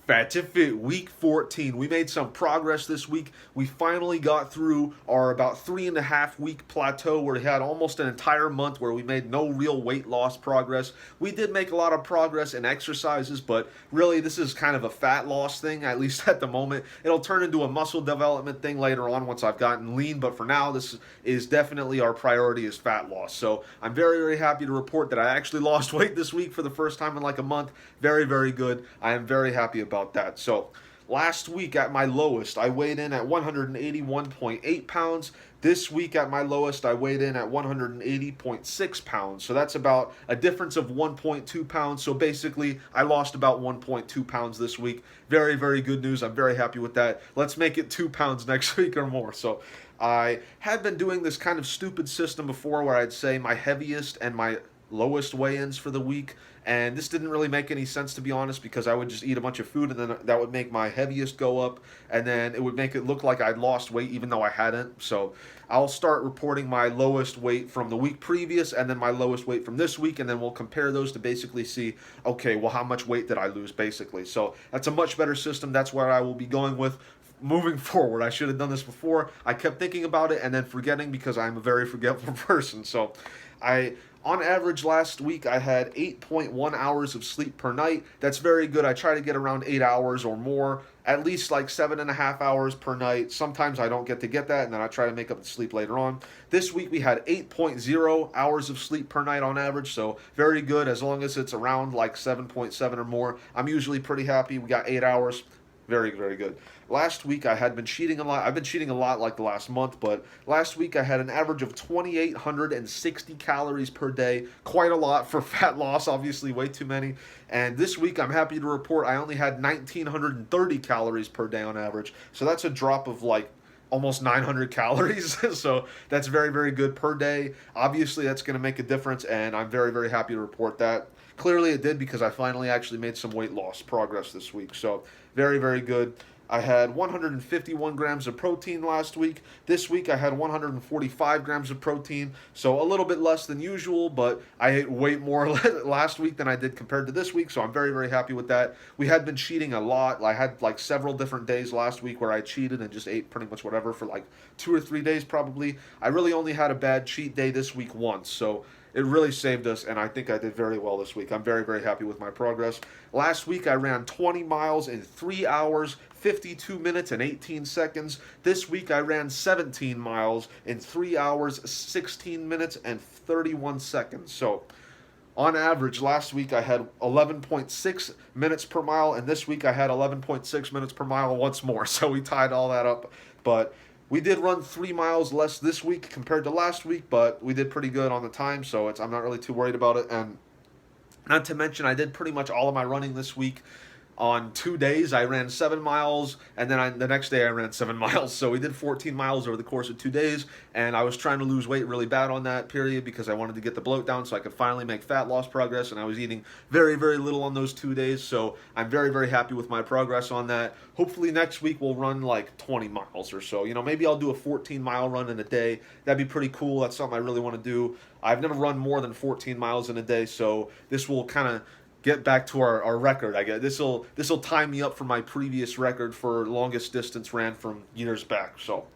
Fat to Fit week 14. We made some progress this week. We finally got through our about 3.5 week plateau where we had almost an entire month where we made no real weight loss progress. We did make a lot of progress in exercises, but really this is kind of a fat loss thing, at least at the moment. It'll turn into a muscle development thing later on once I've gotten lean, but for now this is definitely our priority is fat loss. So I'm very, very happy to report that I actually lost weight this week for the first time in like a month. Very, very good. I am very happy about that. So last week at my lowest, I weighed in at 181.8 pounds. This week at my lowest, I weighed in at 180.6 pounds. So that's about a difference of 1.2 pounds. So basically, I lost about 1.2 pounds this week. Very, very good news. I'm very happy with that. Let's make it 2 pounds next week or more. So I had been doing this kind of stupid system before where I'd say my heaviest and my lowest weigh-ins for the week, and this didn't really make any sense, to be honest, because I would just eat a bunch of food and then that would make my heaviest go up, and then it would make it look like I'd lost weight even though I hadn't. So I'll start reporting my lowest weight from the week previous and then my lowest weight from this week, and then we'll compare those to basically see, okay, well, how much weight did I lose, basically. So that's a much better system. That's where I will be going with moving forward. I should have done this before. I kept thinking about it and then forgetting because I'm a very forgetful person. So on average last week, I had 8.1 hours of sleep per night. That's very good. I try to get around 8 hours or more, at least like 7.5 hours per night. Sometimes I don't get that, and then I try to make up the sleep later on. This week we had 8.0 hours of sleep per night on average, so very good. As long as it's around like 7.7 or more, I'm usually pretty happy. We got 8 hours. Very, very good. Last week I had been cheating a lot. I've been cheating a lot like the last month, but last week I had an average of 2,860 calories per day. Quite a lot for fat loss, obviously way too many. And this week I'm happy to report I only had 1,930 calories per day on average. So that's a drop of like almost 900 calories. So that's very, very good per day. Obviously that's going to make a difference, and I'm very, very happy to report that. Clearly it did because I finally actually made some weight loss progress this week. So very, very good. I had 151 grams of protein last week. This week I had 145 grams of protein, so a little bit less than usual, but I ate way more last week than I did compared to this week, so I'm very, very happy with that. We had been cheating a lot. I had like several different days last week where I cheated and just ate pretty much whatever for like 2 or 3 days probably. I really only had a bad cheat day this week once, so it really saved us, and I think I did very well this week. I'm very, very happy with my progress. Last week, I ran 20 miles in 3 hours, 52 minutes, and 18 seconds. This week, I ran 17 miles in 3 hours, 16 minutes, and 31 seconds. So, on average, last week I had 11.6 minutes per mile, and this week I had 11.6 minutes per mile once more. So we tied all that up. But we did run 3 miles less this week compared to last week, but we did pretty good on the time, so I'm not really too worried about it. And not to mention, I did pretty much all of my running this week. On 2 days, I ran 7 miles, and then the next day I ran 7 miles. So we did 14 miles over the course of 2 days, and I was trying to lose weight really bad on that period because I wanted to get the bloat down so I could finally make fat loss progress, and I was eating very, very little on those 2 days. So I'm very, very happy with my progress on that. Hopefully next week we'll run like 20 miles or so. Maybe I'll do a 14-mile run in a day. That'd be pretty cool. That's something I really want to do. I've never run more than 14 miles in a day, so this will kind of get back to our record. I guess this will tie me up for my previous record for longest distance ran from years back. So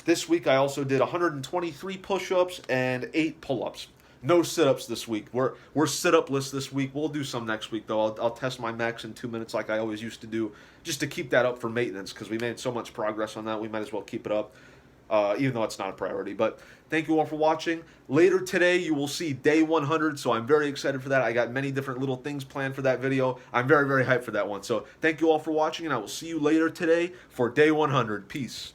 this week I also did 123 push-ups and 8 pull-ups. No sit-ups this week. We're sit-up-less this week. We'll do some next week though. I'll test my max in 2 minutes like I always used to do, just to keep that up for maintenance because we made so much progress on that. We might as well keep it up. Even though it's not a priority. But thank you all for watching. Later today, you will see day 100, so I'm very excited for that. I got many different little things planned for that video. I'm very, very hyped for that one. So thank you all for watching, and I will see you later today for day 100. Peace.